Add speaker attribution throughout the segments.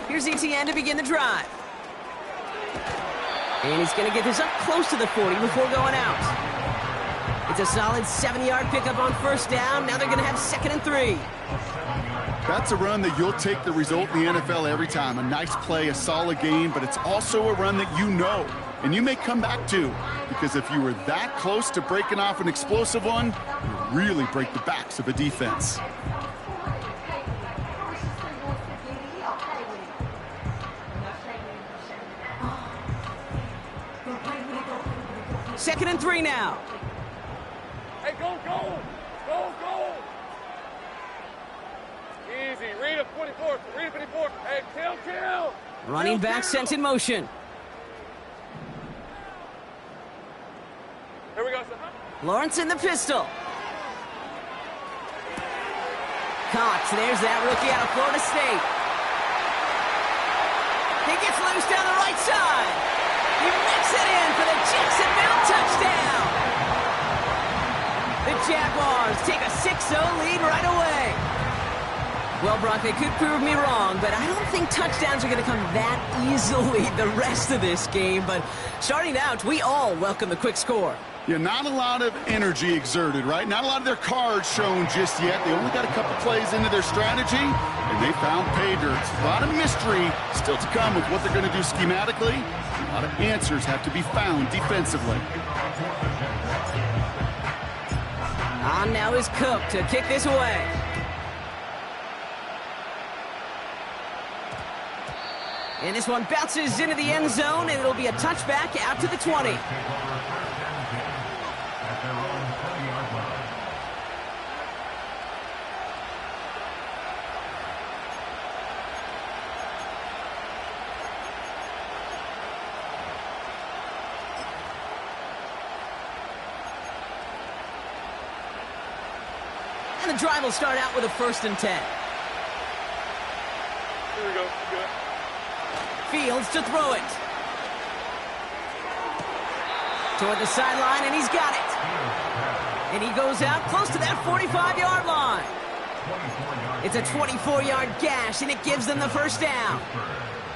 Speaker 1: Here's ETN to begin the drive. And he's going to get this up close to the 40 before going out. It's a solid 7-yard pickup on first down. Now they're going to have 2nd and 3.
Speaker 2: That's a run that you'll take the result in the NFL every time. A nice play, a solid game, but it's also a run that you know, and you may come back to, because if you were that close to breaking off an explosive one, you really break the backs of a defense.
Speaker 1: Second and 3 now.
Speaker 3: Hey, go, go! Go, go! Easy. Read a 44. Read a 54. Hey, kill!
Speaker 1: Running back sent in motion.
Speaker 3: Here we go, sir.
Speaker 1: Lawrence in the pistol. Caught. There's that rookie out of Florida State. He gets loose down the right side. He makes it in for the Jacksonville touchdown. The Jaguars take a 6-0 lead right away. Well, Brock, they could prove me wrong, but I don't think touchdowns are going to come that easily the rest of this game. But starting out, we all welcome the quick score.
Speaker 2: Yeah, not a lot of energy exerted, right? Not a lot of their cards shown just yet. They only got a couple plays into their strategy, and they found pay dirt. A lot of mystery still to come with what they're going to do schematically. A lot of answers have to be found defensively.
Speaker 1: On now is Cook to kick this away. And this one bounces into the end zone, and it'll be a touchback out to the 20. And the drive will start out with a 1st and 10.
Speaker 3: Here we go. Good.
Speaker 1: Fields to throw it. Toward the sideline, and he's got it. And he goes out close to that 45-yard line. It's a 24-yard gash, and it gives them the 1st down.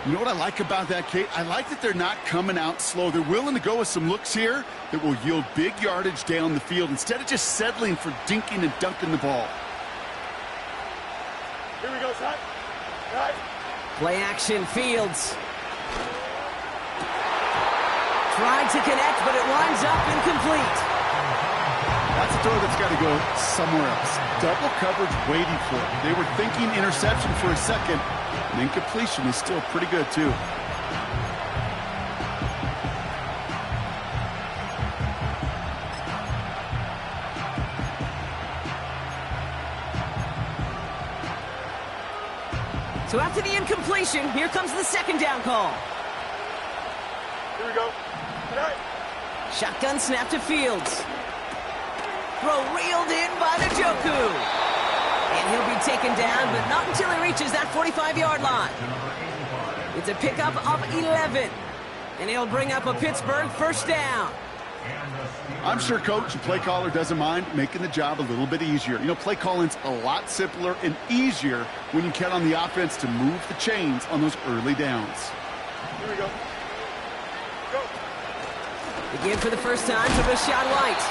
Speaker 2: You know what I like about that, Kate? I like that they're not coming out slow. They're willing to go with some looks here that will yield big yardage down the field instead of just settling for dinking and dunking the ball.
Speaker 3: Here we go, son. Right.
Speaker 1: Play action, Fields. Tried to connect, but it winds up incomplete.
Speaker 2: That's a throw that's got to go somewhere else. Double coverage waiting for it. They were thinking interception for a second, and incompletion is still pretty good, too.
Speaker 1: So after the incompletion, here comes the 2nd down call.
Speaker 3: Here we go. Right.
Speaker 1: Shotgun snap to Fields. Throw reeled in by the Njoku. And he'll be taken down, but not until he reaches that 45-yard line. It's a pickup of 11. And he'll bring up a Pittsburgh 1st down.
Speaker 2: I'm sure coach and play caller doesn't mind making the job a little bit easier. You know, play calling's a lot simpler and easier when you count on the offense to move the chains on those early downs.
Speaker 3: Here we go. Go.
Speaker 1: Again for the first time to Rashad White.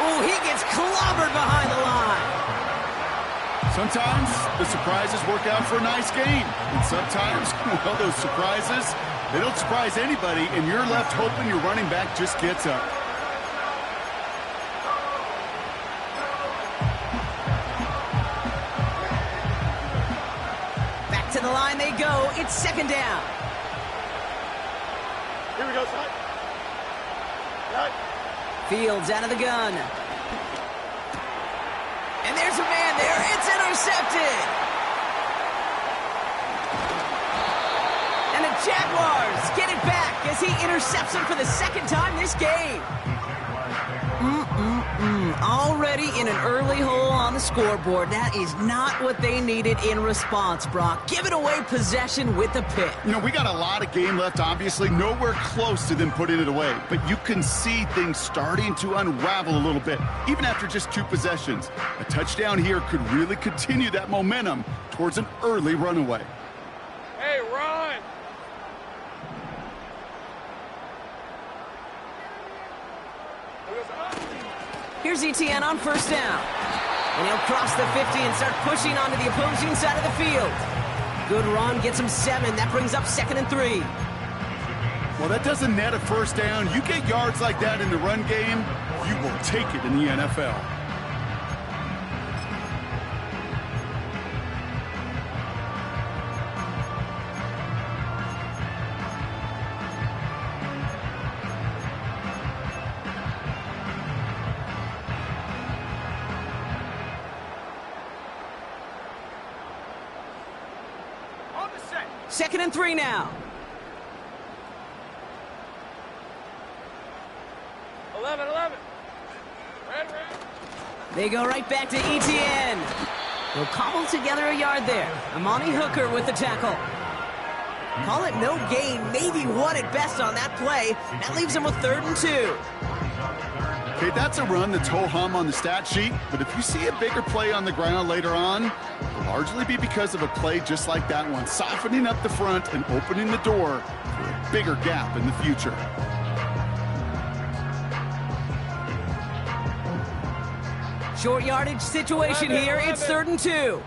Speaker 1: Oh, he gets clobbered behind the line.
Speaker 2: Sometimes the surprises work out for a nice game. And sometimes, well, those surprises, they don't surprise anybody, and you're left hoping your running back just gets up.
Speaker 1: Back to the line they go. It's 2nd down.
Speaker 3: Here we go, son. Right.
Speaker 1: Fields out of the gun. And there's a man there. It's intercepted. And the Jaguars get it back as he intercepts him for the 2nd time this game. already in an early hole on the scoreboard. That is not what they needed in response, Brock. Giving away possession with the pick.
Speaker 2: You know, we got a lot of game left, obviously. Nowhere close to them putting it away. But you can see things starting to unravel a little bit, even after just 2 possessions. A touchdown here could really continue that momentum towards an early runaway.
Speaker 3: Hey, run!
Speaker 1: Here's ETN on first down. And he'll cross the 50 and start pushing onto the opposing side of the field. Good run, gets him 7. That brings up 2nd and 3.
Speaker 2: Well, that doesn't net a first down. You get yards like that in the run game, you will take it in the NFL.
Speaker 1: Second and 3 now.
Speaker 3: 11. Red.
Speaker 1: They go right back to ETN. They'll cobble together a yard there. Amani Hooker with the tackle. Call it no gain, maybe 1 at best on that play. That leaves him with 3rd and 2.
Speaker 2: Okay, that's a run that's ho-hum on the stat sheet, but if you see a bigger play on the ground later on, it'll largely be because of a play just like that one, softening up the front and opening the door for a bigger gap in the future.
Speaker 1: Short yardage situation here. It's 3rd and 2.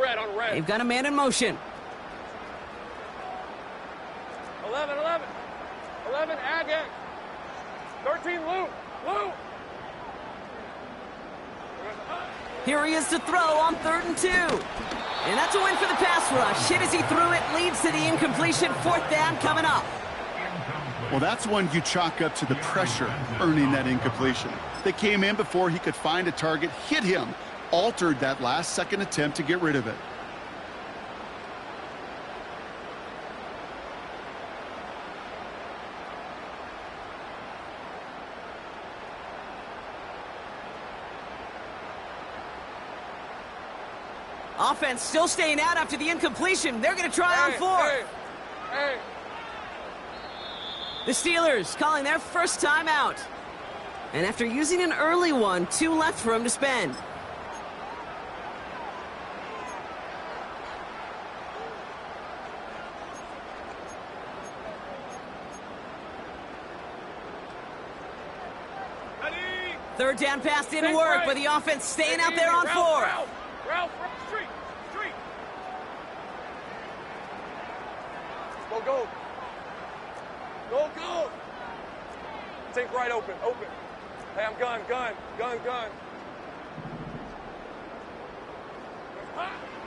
Speaker 3: Red on red.
Speaker 1: They've got a man in motion.
Speaker 3: 11. 11, Agate. 13, Lou.
Speaker 1: Here he is to throw on 3rd and 2. And that's a win for the pass rush. Hit as he threw it, leads to the incompletion. 4th down coming up.
Speaker 2: Well, that's one you chalk up to the pressure earning that incompletion. They came in before he could find a target, hit him, altered that last-second attempt to get rid of it.
Speaker 1: Offense still staying out after the incompletion. They're going to try on 4th.
Speaker 3: Hey.
Speaker 1: The Steelers calling their first time out. And after using an early one, 2 left for him to spend.
Speaker 3: Ready.
Speaker 1: 3rd down pass didn't work, but the offense staying out there on 4th.
Speaker 3: Ralph, street. Go. Think right, open. Hey, I'm gun.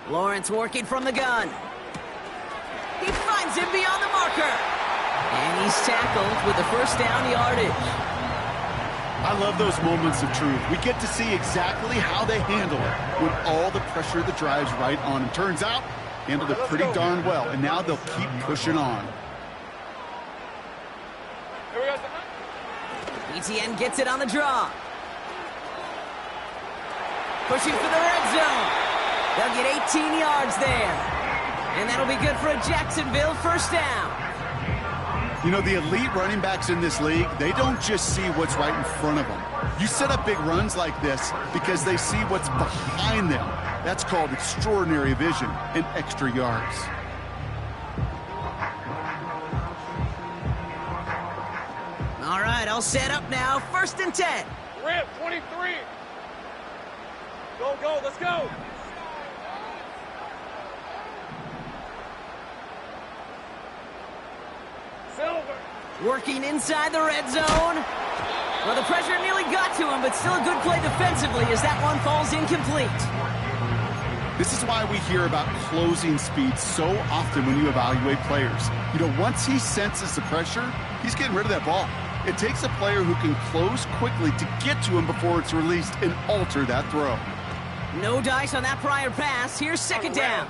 Speaker 1: Lawrence working from the gun. He finds him beyond the marker. And he's tackled with the first down yardage.
Speaker 2: I love those moments of truth. We get to see exactly how they handle it when all the pressure that drives right on them. Turns out, handled it pretty darn well, and now they'll keep pushing on.
Speaker 3: Here we go.
Speaker 1: ETN gets it on the draw. Pushing for the red zone. They'll get 18 yards there. And that'll be good for a Jacksonville first down.
Speaker 2: You know, the elite running backs in this league, they don't just see what's right in front of them. You set up big runs like this because they see what's behind them. That's called extraordinary vision and extra yards.
Speaker 1: All right, all set up now. 1st and 10.
Speaker 3: Rip, 23. Go, let's go. Silver.
Speaker 1: Working inside the red zone. Well, the pressure nearly got to him, but still a good play defensively as that one falls incomplete.
Speaker 2: This is why we hear about closing speed so often when you evaluate players. You know, once he senses the pressure, he's getting rid of that ball. It takes a player who can close quickly to get to him before it's released and alter that throw.
Speaker 1: No dice on that prior pass. Here's 2nd down.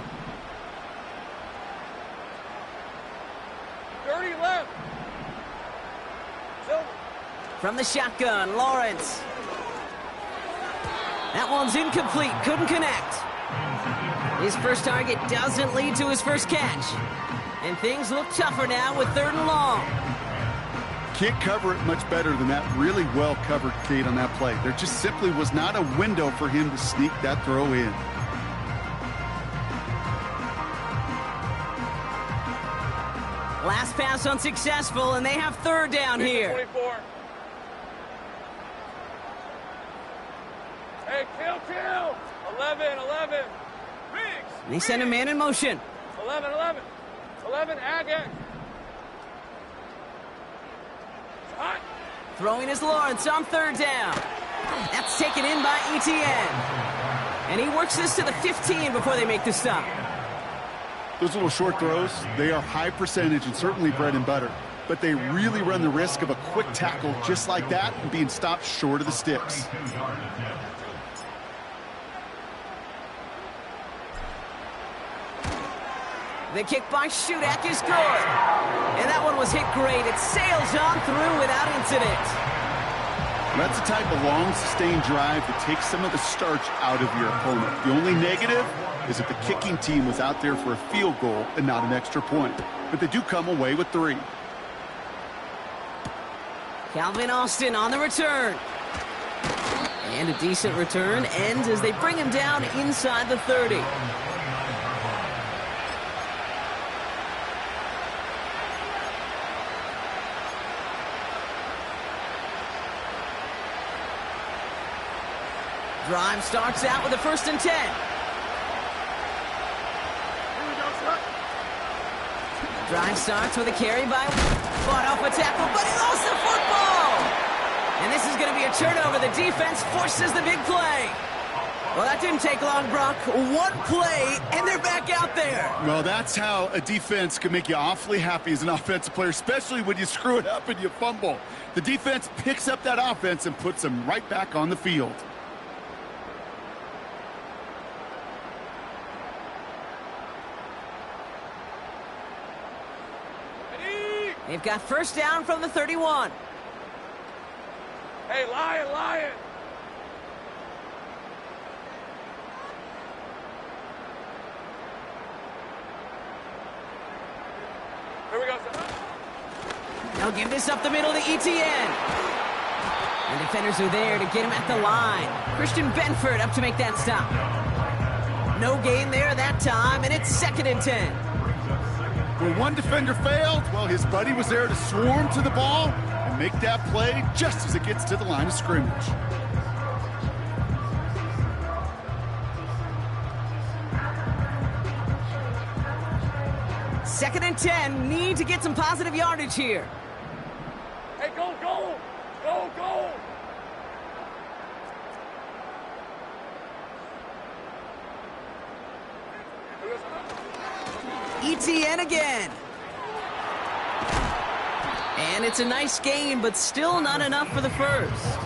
Speaker 3: 30 left. Silver.
Speaker 1: From the shotgun, Lawrence. That one's incomplete. Couldn't connect. His first target doesn't lead to his first catch. And things look tougher now with 3rd and long.
Speaker 2: Can't cover it much better than that really well-covered Kate on that play. There just simply was not a window for him to sneak that throw in.
Speaker 1: Last pass unsuccessful, and they have 3rd down here.
Speaker 3: 24. Hey, kill. 11.
Speaker 1: And they send a man in motion.
Speaker 3: 11. 11, Agate. Hot.
Speaker 1: Throwing is Lawrence on 3rd down. That's taken in by Etienne. And he works this to the 15 before they make the stop.
Speaker 2: Those little short throws, they are high percentage and certainly bread and butter. But they really run the risk of a quick tackle just like that and being stopped short of the sticks.
Speaker 1: The kick by Shudak is good. And that one was hit great. It sails on through without incident.
Speaker 2: That's the type of long, sustained drive that takes some of the starch out of your opponent. The only negative is that the kicking team was out there for a field goal and not an extra point. But they do come away with 3.
Speaker 1: Calvin Austin on the return. And a decent return ends as they bring him down inside the 30. Drive starts out with a 1st and 10. Drive starts with a carry by fought off a tackle, but he lost the football! And this is going to be a turnover. The defense forces the big play. Well, that didn't take long, Brock. 1 play, and they're back out there.
Speaker 2: Well, that's how a defense can make you awfully happy as an offensive player, especially when you screw it up and you fumble. The defense picks up that offense and puts them right back on the field.
Speaker 1: They've got 1st down from the 31.
Speaker 3: Hey, Lion. Here we go, sir.
Speaker 1: They'll give this up the middle to Etienne. And defenders are there to get him at the line. Christian Benford up to make that stop. No gain there that time, and it's 2nd and 10.
Speaker 2: Well, one defender failed. Well, his buddy was there to swarm to the ball and make that play just as it gets to the line of scrimmage.
Speaker 1: Second and 10. Need to get some positive yardage here.
Speaker 3: Hey, go.
Speaker 1: Etienne again. And it's a nice gain, but still not enough for the 1st.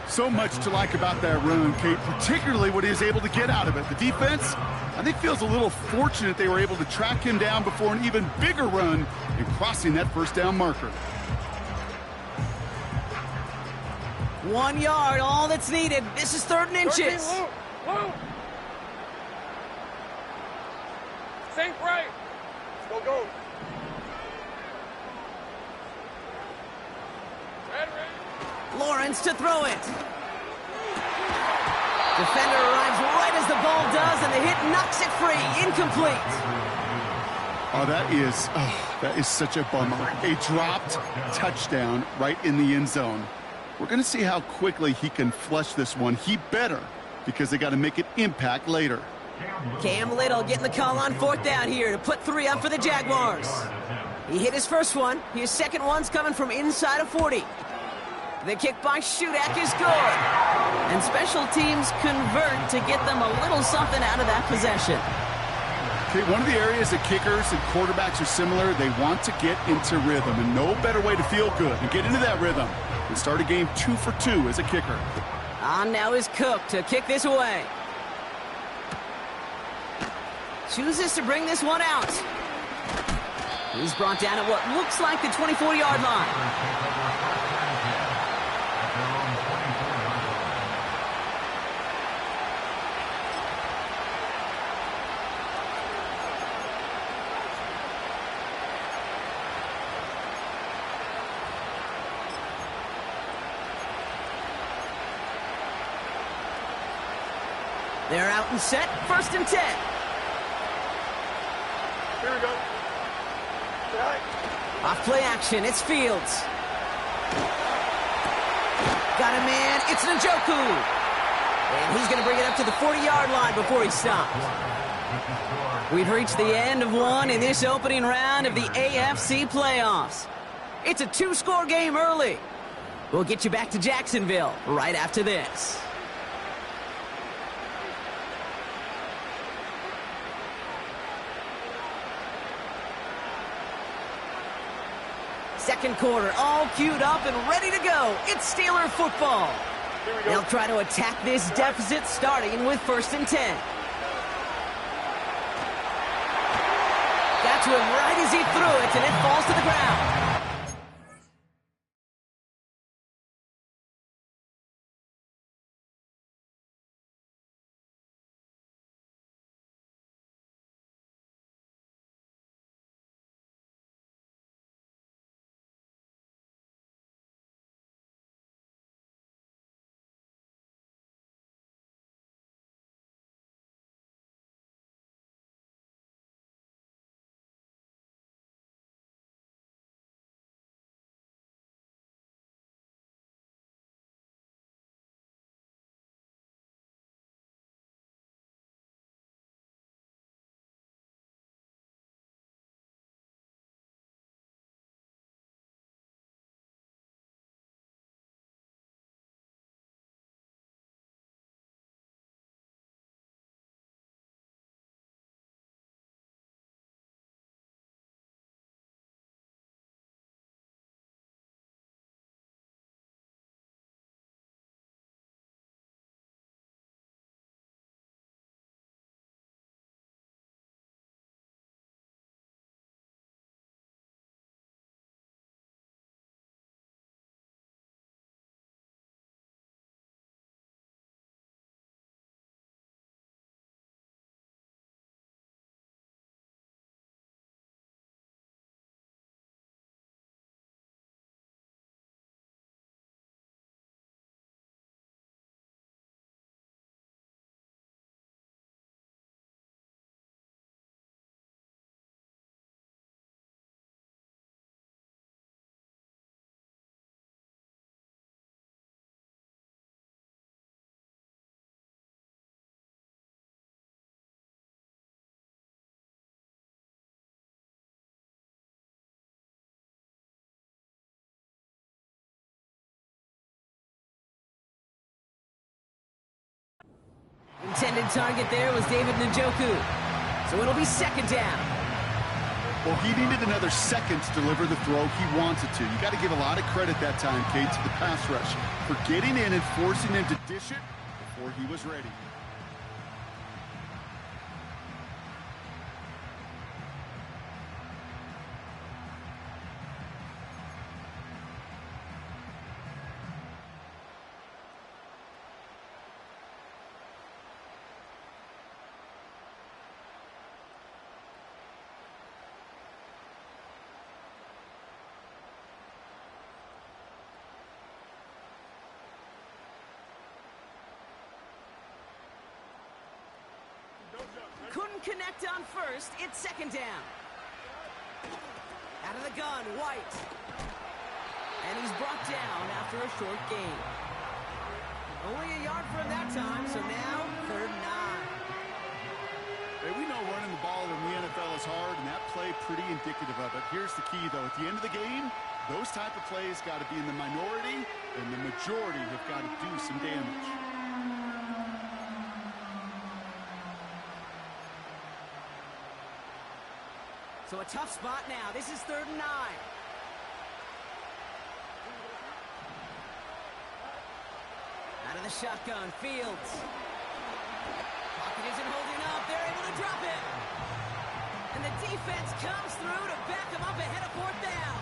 Speaker 2: So much to like about that run, Kate, particularly what he was able to get out of it. The defense, I think, feels a little fortunate they were able to track him down before an even bigger run and crossing that 1st down marker.
Speaker 1: 1 yard, all that's needed. This is 3rd and inches.
Speaker 3: 13, Lou. Sink right. Go. Red.
Speaker 1: Lawrence to throw it. Defender arrives right as the ball does, and the hit knocks it free. Incomplete.
Speaker 2: Oh, that is such a bummer. A dropped touchdown right in the end zone. We're going to see how quickly he can flush this one. He better, because they got to make an impact later.
Speaker 1: Cam Little getting the call on 4th down here to put 3 up for the Jaguars. He hit his first one. His second one's coming from inside of 40. The kick by Shudak is good. And special teams convert to get them a little something out of that possession.
Speaker 2: Okay, one of the areas that kickers and quarterbacks are similar, they want to get into rhythm. And no better way to feel good and get into that rhythm than start a game 2 for 2 as a kicker.
Speaker 1: On now is Cook to kick this away. Chooses to bring this one out. He's brought down at what looks like the 24-yard line. They're out and set, 1st and 10.
Speaker 3: Here we go. Right.
Speaker 1: Off play action, it's Fields. Got a man, it's Njoku. And he's going to bring it up to the 40-yard line before he stops. We've reached the end of one in this opening round of the AFC playoffs. It's a 2-score game early. We'll get you back to Jacksonville right after this. Second quarter, all queued up and ready to go. It's Steeler football. They'll try to attack this deficit starting with 1st and 10. Got to him right as he threw it, and it falls to the ground. Intended target there was David Njoku. So it'll be 2nd down.
Speaker 2: Well, he needed another second to deliver the throw he wanted to. You got to give a lot of credit that time, Kate, to the pass rush for getting in and forcing him to dish it before he was ready.
Speaker 1: Couldn't connect on 1st. It's 2nd down. Out of the gun, White. And he's brought down after a short gain. Only a yard for him that time, so now 3rd and 9.
Speaker 2: Hey, we know running the ball in the NFL is hard, and that play pretty indicative of it. Here's the key, though. At the end of the game, those type of plays got to be in the minority, and the majority have got to do some damage.
Speaker 1: So a tough spot now. This is 3rd and 9. Out of the shotgun, Fields. Pocket isn't holding up. They're able to drop it. And the defense comes through to back them up ahead of 4th down.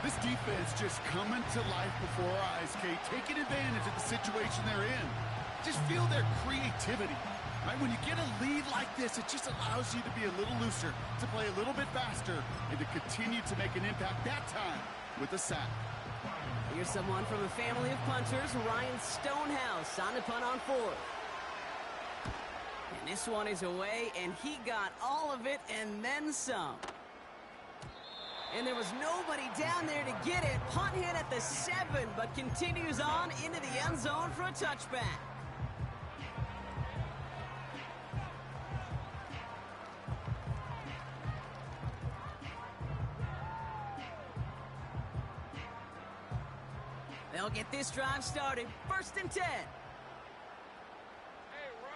Speaker 2: This defense just coming to life before our eyes, Kate, taking advantage of the situation they're in. Just feel their creativity. Right? When you get a lead like this, it just allows you to be a little looser, to play a little bit faster, and to continue to make an impact that time with a sack.
Speaker 1: Here's someone from a family of punters, Ryan Stonehouse, on the punt on 4th. And this one is away, and he got all of it and then some. And there was nobody down there to get it. Punt hit at the 7, but continues on into the end zone for a touchback. They'll get this drive started. 1st and 10.
Speaker 3: Hey, run.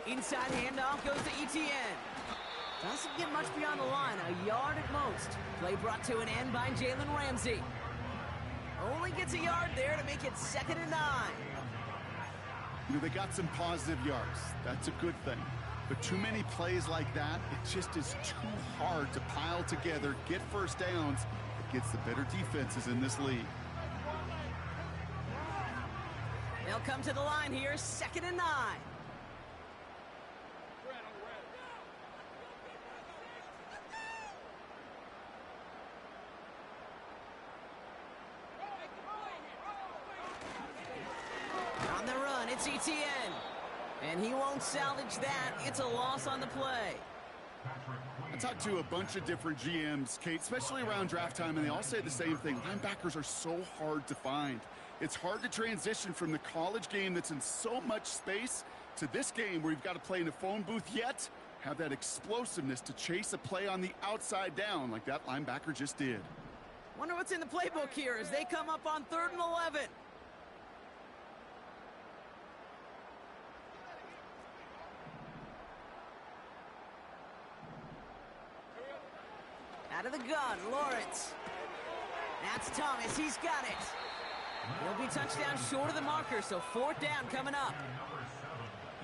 Speaker 1: Inside handoff goes to ETN. Doesn't get much beyond the line, a yard at most. Play brought to an end by Jalen Ramsey. Only gets a yard there to make it 2nd and 9.
Speaker 2: You know, they got some positive yards. That's a good thing. But too many plays like that, it just is too hard to pile together, get first downs against the better defenses in this league.
Speaker 1: They'll come to the line here, 2nd and 9. On the run, it's ETN. And he won't salvage that. It's a loss on the play.
Speaker 2: I talked to a bunch of different GMs, Kate, especially around draft time, and they all say the same thing. Linebackers are so hard to find. It's hard to transition from the college game that's in so much space to this game where you've got to play in a phone booth, yet have that explosiveness to chase a play on the outside down like that linebacker just did.
Speaker 1: Wonder what's in the playbook here as they come up on 3rd and 11. Out of the gun, Lawrence. That's Thomas, he's got it. He'll be touchdown short of the marker, so 4th down coming up.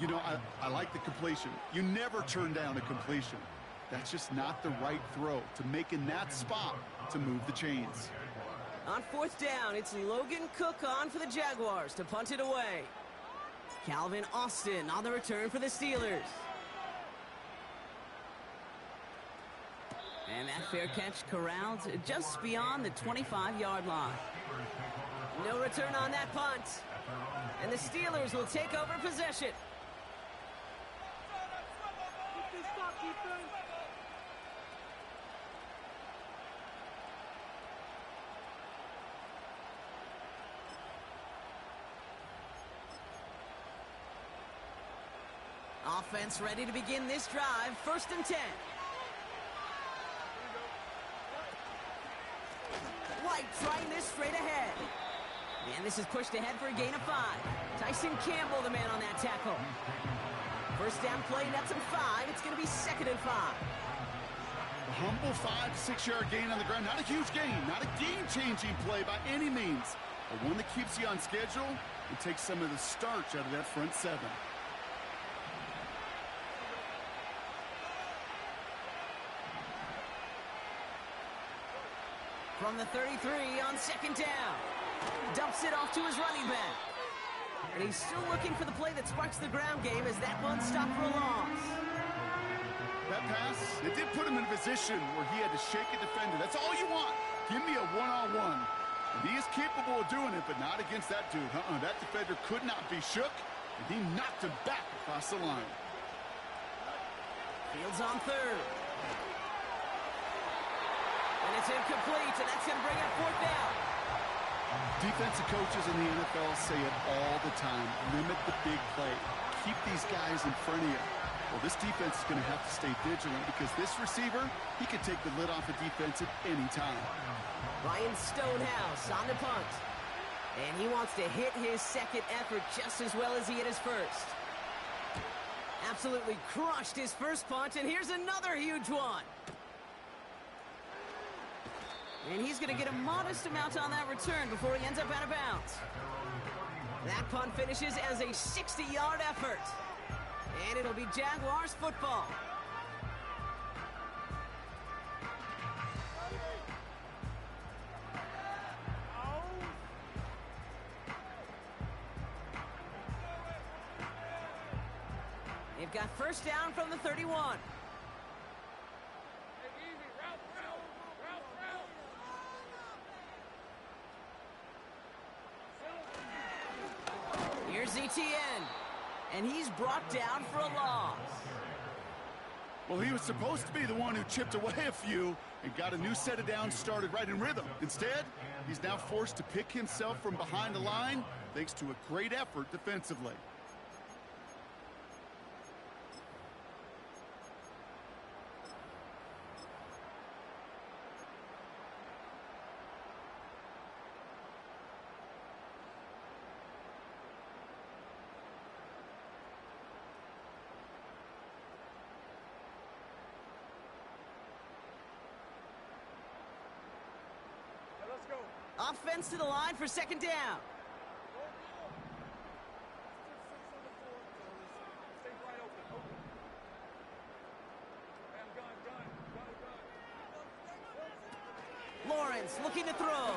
Speaker 2: You know, I like the completion. You never turn down a completion. That's just not the right throw to make in that spot to move the chains.
Speaker 1: On 4th down, it's Logan Cook on for the Jaguars to punt it away. Calvin Austin on the return for the Steelers. And that fair catch corralled just beyond the 25-yard line. No return on that punt. And the Steelers will take over possession. Offense ready to begin this drive. 1st and 10. White trying this straight ahead. And this is pushed ahead for a gain of 5. Tyson Campbell, the man on that tackle. 1st down play, nets him 5. It's going to be 2nd and 5.
Speaker 2: A humble 5 to 6 yard gain on the ground. Not a huge gain, not a game-changing play by any means. But one that keeps you on schedule and takes some of the starch out of that front 7.
Speaker 1: From the 33 on 2nd down. Dumps it off to his running back. And he's still looking for the play that sparks the ground game as that one stopped for a loss.
Speaker 2: That pass, it did put him in a position where he had to shake a defender. That's all you want. Give me a one-on-one. And he is capable of doing it, but not against that dude. That defender could not be shook, and he knocked him back across the line.
Speaker 1: Fields on 3rd. And it's incomplete, and that's going to bring up 4th down.
Speaker 2: Defensive coaches in the NFL say it all the time. Limit the big play. Keep these guys in front of you. Well, this defense is going to have to stay vigilant because this receiver, he can take the lid off a defense at any time.
Speaker 1: Ryan Stonehouse on the punt. And he wants to hit his 2nd effort just as well as he hit his 1st. Absolutely crushed his 1st punt, and here's another huge one. And he's going to get a modest amount on that return before he ends up out of bounds. That punt finishes as a 60-yard effort. And it'll be Jaguars football. They've got 1st down from the 31. ETN. And he's brought down for a loss.
Speaker 2: Well, he was supposed to be the one who chipped away a few and got a new set of downs started right in rhythm. Instead, he's now forced to pick himself from behind the line thanks to a great effort defensively.
Speaker 3: Let's go.
Speaker 1: Offense to the line for second down.
Speaker 3: Stay right open. Man, gun.
Speaker 1: Lawrence looking to throw.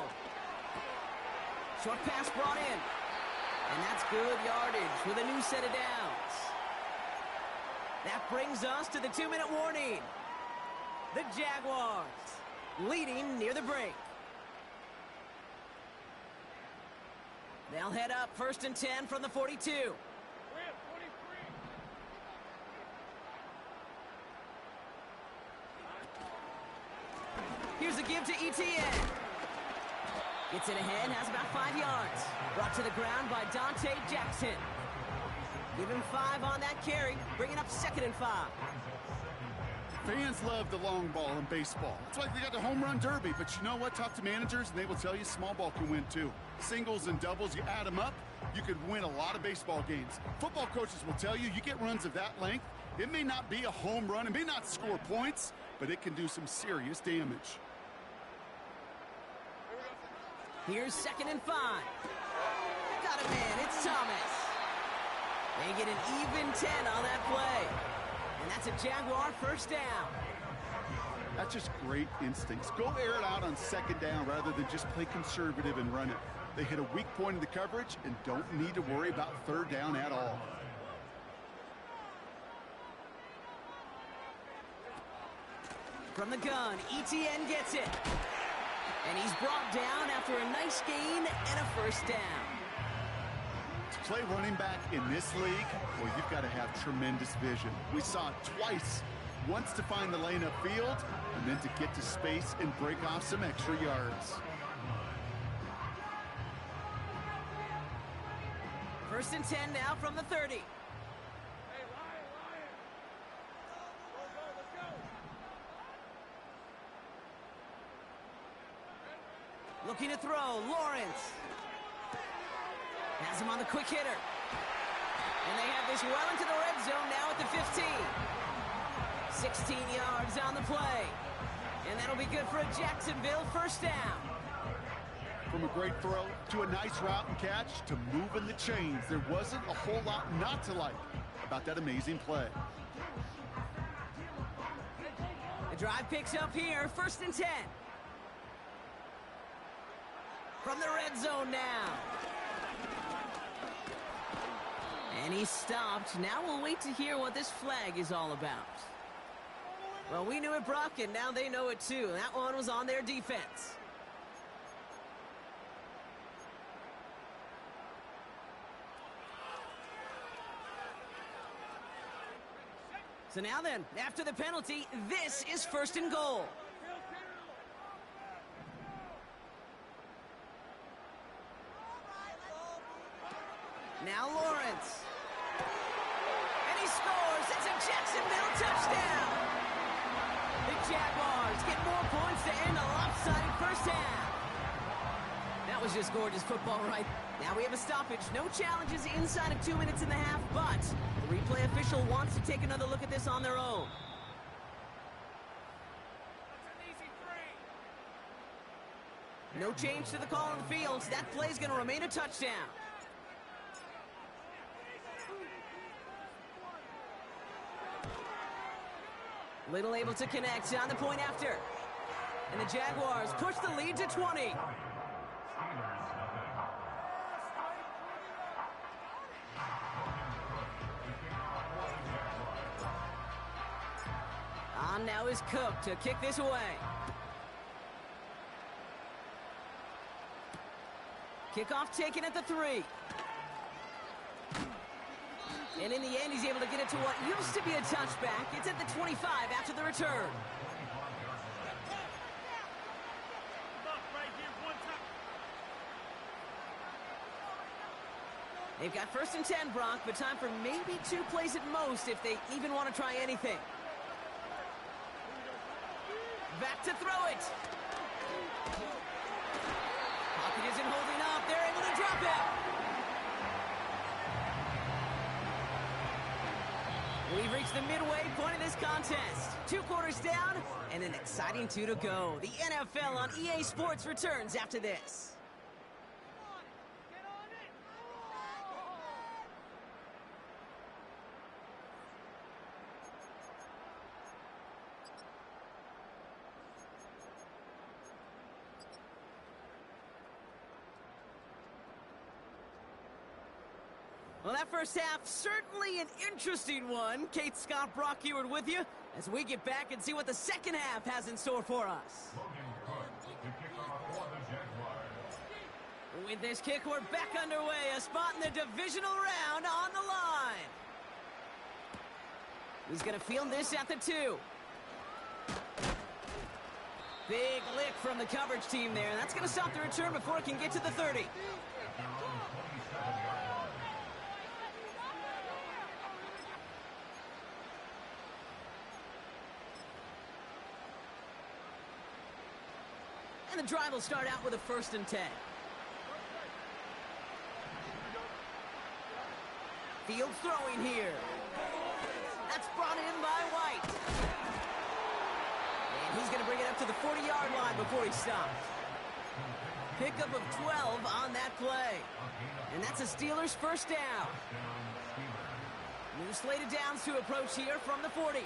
Speaker 1: Short pass brought in. And that's good yardage with a new set of downs. That brings us to the 2-minute warning. The Jaguars leading near the break. They'll head up 1st and 10 from the 42.
Speaker 3: We're at 23.
Speaker 1: Here's a give to ETN. Gets it ahead, has about 5 yards. Brought to the ground by Dante Jackson. Give him 5 on that carry, bringing up 2nd and 5.
Speaker 2: Fans love the long ball in baseball. It's like they got the home run derby, but you know what? Talk to managers, and they will tell you small ball can win too. Singles and doubles, you add them up, you could win a lot of baseball games. Football coaches will tell you, you get runs of that length, it may not be a home run, it may not score points, but it can do some serious damage.
Speaker 1: Here's 2nd and 5. Got him in, it's Thomas. They get an even 10 on that play. And that's a Jaguar first down.
Speaker 2: That's just great instincts. Go air it out on 2nd down rather than just play conservative and run it. They hit a weak point in the coverage and don't need to worry about 3rd down at all.
Speaker 1: From the gun, ETN gets it. And he's brought down after a nice gain and a first down.
Speaker 2: To play running back in this league, well, you've got to have tremendous vision. We saw it twice. Once to find the lane upfield, and then to get to space and break off some extra yards.
Speaker 1: 1st and 10 now from the 30.
Speaker 3: Hey, Lion. Let's go.
Speaker 1: Looking to throw, Lawrence. Has him on the quick hitter. And they have this well into the red zone now at the 15. 16 yards on the play. And that'll be good for a Jacksonville first down.
Speaker 2: From a great throw to a nice route and catch to moving the chains, there wasn't a whole lot not to like about that amazing play.
Speaker 1: The drive picks up here, 1st and 10. From the red zone now. And he's stopped. Now we'll wait to hear what this flag is all about. Well, we knew it, Brock, and now they know it too. That one was on their defense. So now then, after the penalty, this is 1st and goal. Now Lawrence. And he scores. It's a Jacksonville touchdown. The Jaguars get more points to end a lopsided first half. That was just gorgeous football, right? Now we have a stoppage. No challenges inside of 2 minutes and a half, but the replay official wants to take another look at this on their own.
Speaker 3: That's an easy 3.
Speaker 1: No change to the call on the field. That play's going to remain a touchdown. Little able to connect on the point after. And the Jaguars push the lead to 20. On now is Cook to kick this away. Kickoff taken at the 3. And in the end, he's able to get it to what used to be a touchback. It's at the 25 after the return. They've got 1st and 10, Brock, but time for maybe 2 plays at most if they even want to try anything. Back to throw it. Pocket isn't holding up. They're able to drop it. We've reached the midway point of this contest. 2 quarters down and an exciting 2 to go. The NFL on EA Sports returns after this. Well, that first half, certainly an interesting one. Kate, Scott, Brock Ewart with you as we get back and see what the second half has in store for us. With this kick, we're back underway. A spot in the divisional round on the line. He's going to field this at the 2. Big lick from the coverage team there. That's going to stop the return before it can get to the 30. And the drive will start out with a 1st and 10. Field throwing here. That's brought in by White. And he's going to bring it up to the 40-yard line before he stops. Pickup of 12 on that play. And that's a Steelers' 1st down. New slate of downs to approach here from the 40.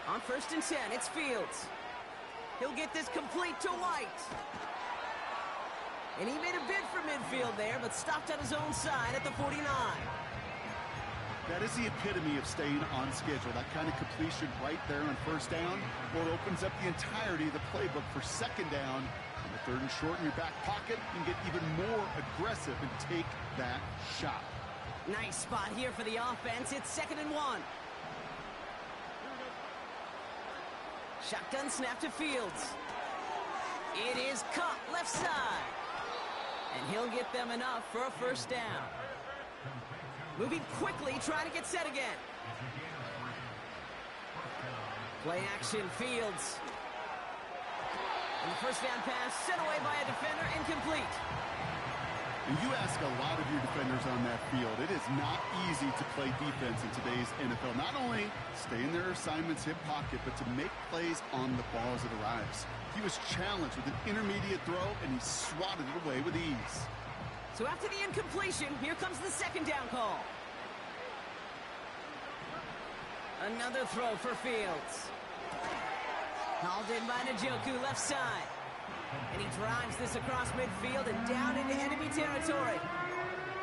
Speaker 1: On 1st and 10, it's Fields. He'll get this complete to White. And he made a bid for midfield there, but stopped on his own side at the 49.
Speaker 2: That is the epitome of staying on schedule. That kind of completion right there on 1st down. Well, it opens up the entirety of the playbook for 2nd down. On the 3rd and short in your back pocket, you can get even more aggressive and take that shot.
Speaker 1: Nice spot here for the offense. It's 2nd and 1. Shotgun snap to Fields. It is caught left side. And he'll get them enough for a 1st down. Moving quickly, trying to get set again. Play action, Fields. And the 1st down pass sent away by a defender, incomplete.
Speaker 2: And you ask a lot of your defenders on that field. It is not easy to play defense in today's NFL. Not only stay in their assignments, hip pocket, but to make plays on the ball as it arrives. He was challenged with an intermediate throw, and he swatted it away with ease.
Speaker 1: So after the incompletion, here comes the 2nd down call. Another throw for Fields. Hauled in by Njoku, left side. And he drives this across midfield and down into enemy territory.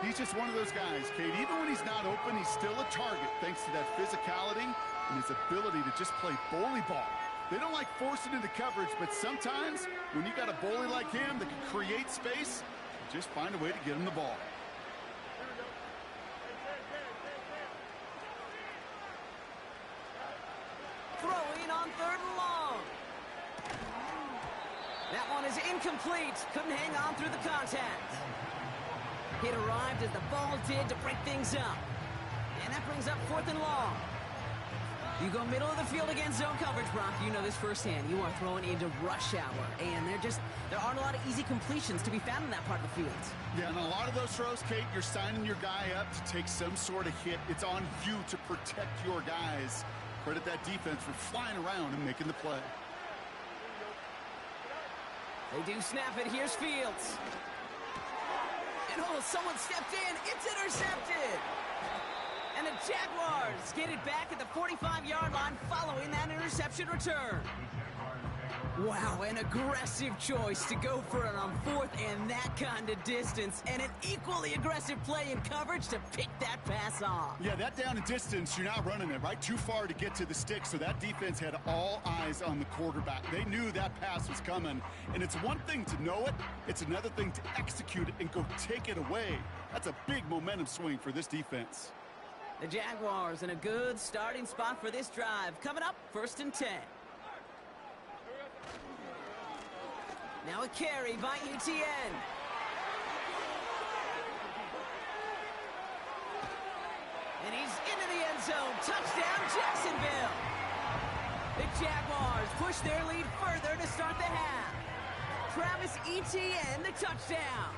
Speaker 2: He's just one of those guys, Kate. Even when he's not open, he's still a target thanks to that physicality and his ability to just play bully ball. They don't like forcing into coverage, but sometimes when you got a bully like him that can create space, you just find a way to get him the ball.
Speaker 1: Throwing on 3rd and long. That one is incomplete. Couldn't hang on through the contact. It arrived as the ball did to break things up. And that brings up 4th and long. You go middle of the field against zone coverage, Brock. You know this firsthand. You are throwing into rush hour. And there aren't a lot of easy completions to be found in that part of the field.
Speaker 2: Yeah, and a lot of those throws, Kate, you're signing your guy up to take some sort of hit. It's on you to protect your guys. Credit that defense for flying around and making the play.
Speaker 1: They do snap it. Here's Fields. And someone stepped in. It's intercepted. And the Jaguars get it back at the 45-yard line following that interception return. Wow, an aggressive choice to go for it on 4th and that kind of distance. And an equally aggressive play in coverage to pick that pass off.
Speaker 2: Yeah, that down and distance, you're not running it, right? Too far to get to the stick, so that defense had all eyes on the quarterback. They knew that pass was coming. And it's one thing to know it. It's another thing to execute it and go take it away. That's a big momentum swing for this defense.
Speaker 1: The Jaguars in a good starting spot for this drive. Coming up, 1st and 10. Now a carry by ETN. And he's into the end zone. Touchdown, Jacksonville. The Jaguars push their lead further to start the half. Travis Etienne, the touchdown.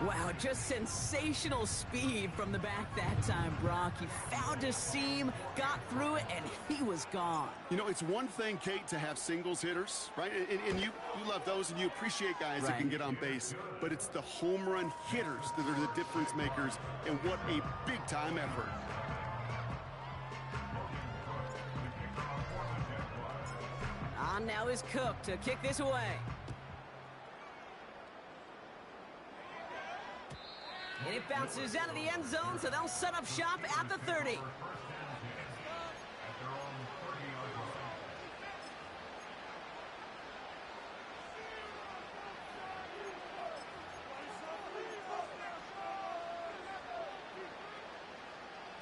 Speaker 1: Wow, just sensational speed from the back that time, Brock. He found a seam, got through it, and he was gone.
Speaker 2: You know, it's one thing, Kate, to have singles hitters, right? And you love those, and you appreciate guys that can get on base. But it's the home run hitters that are the difference makers, and what a big-time effort.
Speaker 1: On now is Cook to kick this away. And it bounces out of the end zone, so they'll set up shop at the 30.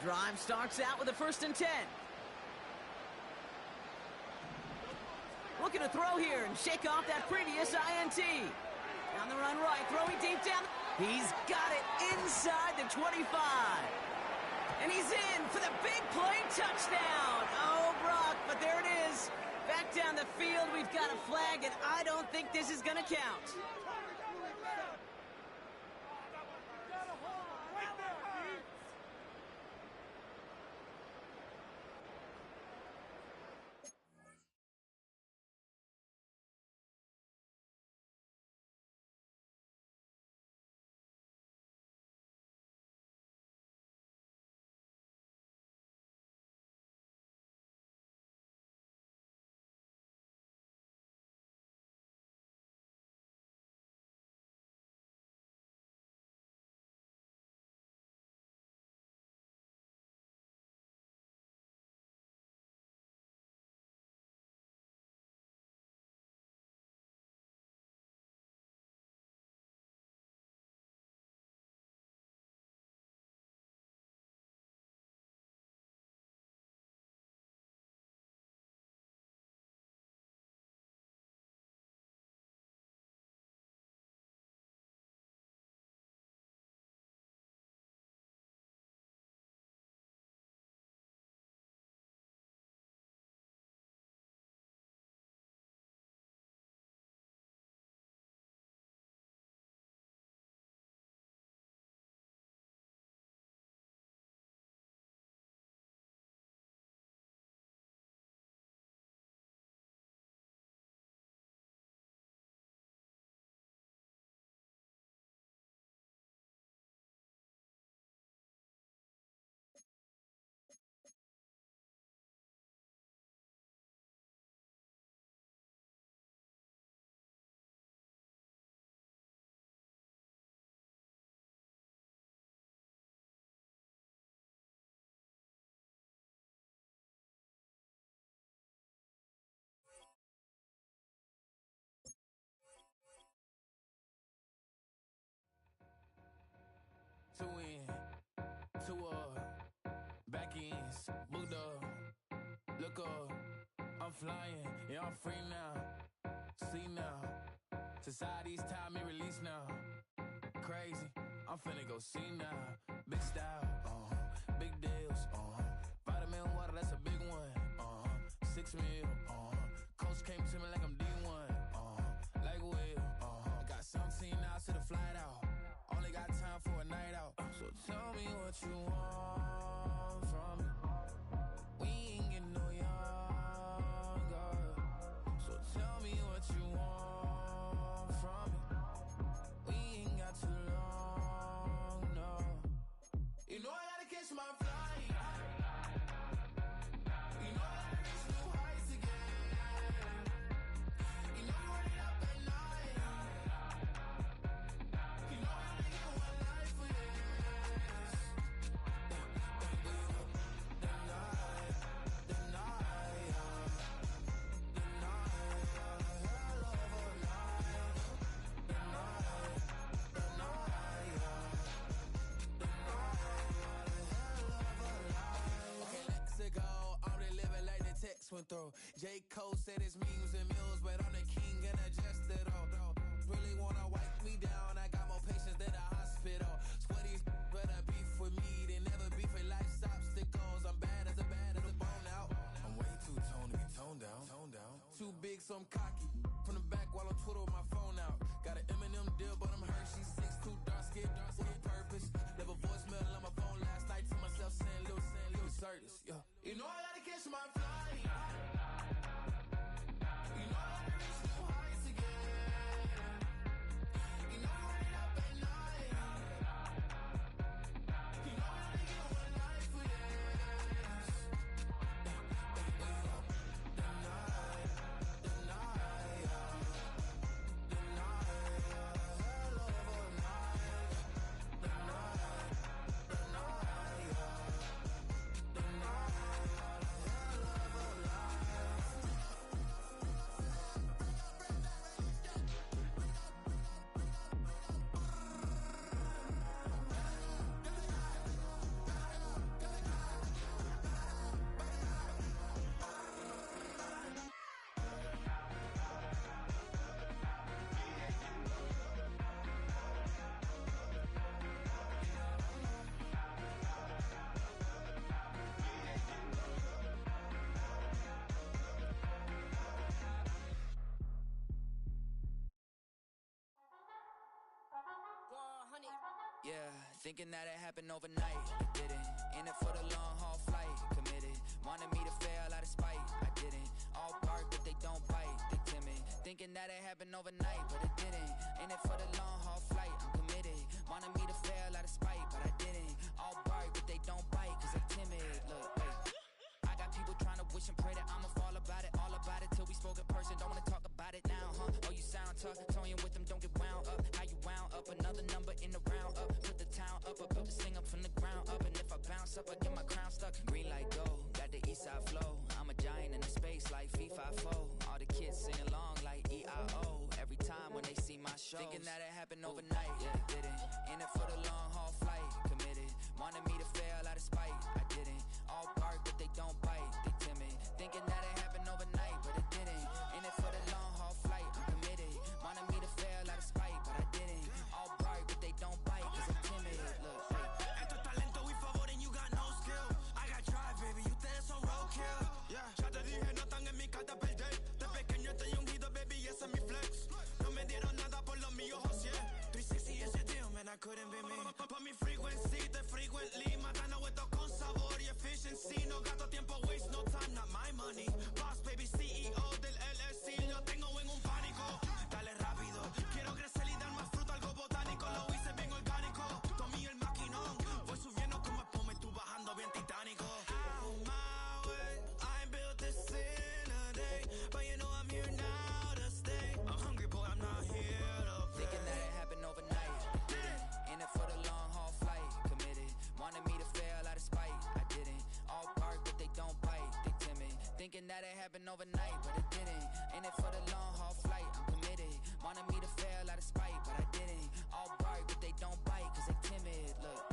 Speaker 1: Drive starts out with a 1st and 10. Looking to throw here and shake off that previous INT. On the run right, throwing deep down. He's got it inside the 25. And he's in for the big play touchdown. Oh, Brock, but there it is. Back down the field, we've got a flag, and I don't think this is going to count.
Speaker 4: To win, to back ends, booked up, look up, I'm flying, yeah, I'm free now, see now, society's time me release now, crazy, I'm finna go see now, big style, big deals, vitamin water, that's a big one, 6 mil, coach came to me like I'm D1, like Will, I got 17 hours to the flight out. Only got time for a night out. So tell me what you want from me. We ain't getting no younger. So tell me what you want from me. We ain't got too long, no. You know I gotta catch my flight. You know I gotta reach new heights again. You know you run it up at night. You know I gotta get one life for this. twin throw. J. Cole said it's millions and mills, but I'm the king and I just it all. Really wanna wipe me down, I got more patience than a hospital. Sweaty better beef with me, they never beef with life's obstacles. I'm bad as a bone out. I'm way too toned to be toned down. Too big, so I'm cocky. From the back while I'm Twitter with my phone out. Got an Eminem deal, but I'm Hershey 6'2", dark skin with purpose. Never voicemail on my phone last night to myself saying Lil Certis, yeah. You know I gotta catch my flight. You know I gotta reach new heights again. You know I run it up at night. You know I only get one life for this.
Speaker 5: Yeah, thinking that it happened overnight, it didn't. In it for the long haul flight, committed. Wanted me to fail out of spite, I didn't. All bark but they don't bite, they timid. Thinking that it happened overnight, but it didn't. In it for the long haul flight, I'm committed. Wanted me to fail out of spite, but I didn't. All bark but they don't bite, cause they timid. Look, hey. I got people trying to wish and pray that I'ma fall about it, all about it till we spoke in person. Don't wanna talk about it now, huh? Oh, you sound tough, toying with them, don't get wound up. How you wound up, another number in the round up. Put the town up, I built this thing up from the ground up. And if I bounce up, I get my crown stuck. Green light go, got the east side flow. I'm a giant in the space like FIFA 4. All the kids sing along like EIO. Every time when they see my show, thinking that it happened overnight, yeah, it didn't. In it for the long haul flight, committed. Wanted me to fail out of spite, I didn't. All bark but they don't bite, they timid. Thinking that it happened overnight, but it didn't. In it for the long haul flight, I'm committed. Wanted me to fail out of spite, but I didn't. All bark but they don't bite, cause I'm timid. Look, hey.
Speaker 6: Esto es talento, we favor and you got no skill. I got drive, baby, ustedes son roadkill. Yeah, ya te dije, no están en mi carta perder. De pequeño estoy ungido, baby, y ese es mi flex. No me dieron nada por los míos, José. 360 is your deal, man, I couldn't be me. Pa' mi frequency, te frequently. Matando esto con sabor y efficiency. No gasto tiempo, waste no time, not my money. Boss, baby, CEO del LLC. Lo tengo en un pánico. Dale rápido, quiero crecer y dar más fruto, algo botánico. Lo hice bien orgánico. Tomé el maquinón. Voy subiendo como espuma y tú bajando bien titánico. Out my way, I ain't built this in a day. But you know I'm here now to stay. I'm hungry, boy, I'm not here to play.
Speaker 5: Thinking that it happened overnight, didn't. In it for the long haul flight, committed. Wanted me to fail out of spite, I didn't. All bark but they don't bite, they timid. Thinking that it happened overnight, but it didn't. In it for the long haul flight, I'm committed. Wanted me to fail out of spite, but I didn't. All bark but they don't bite, cause they timid. Look.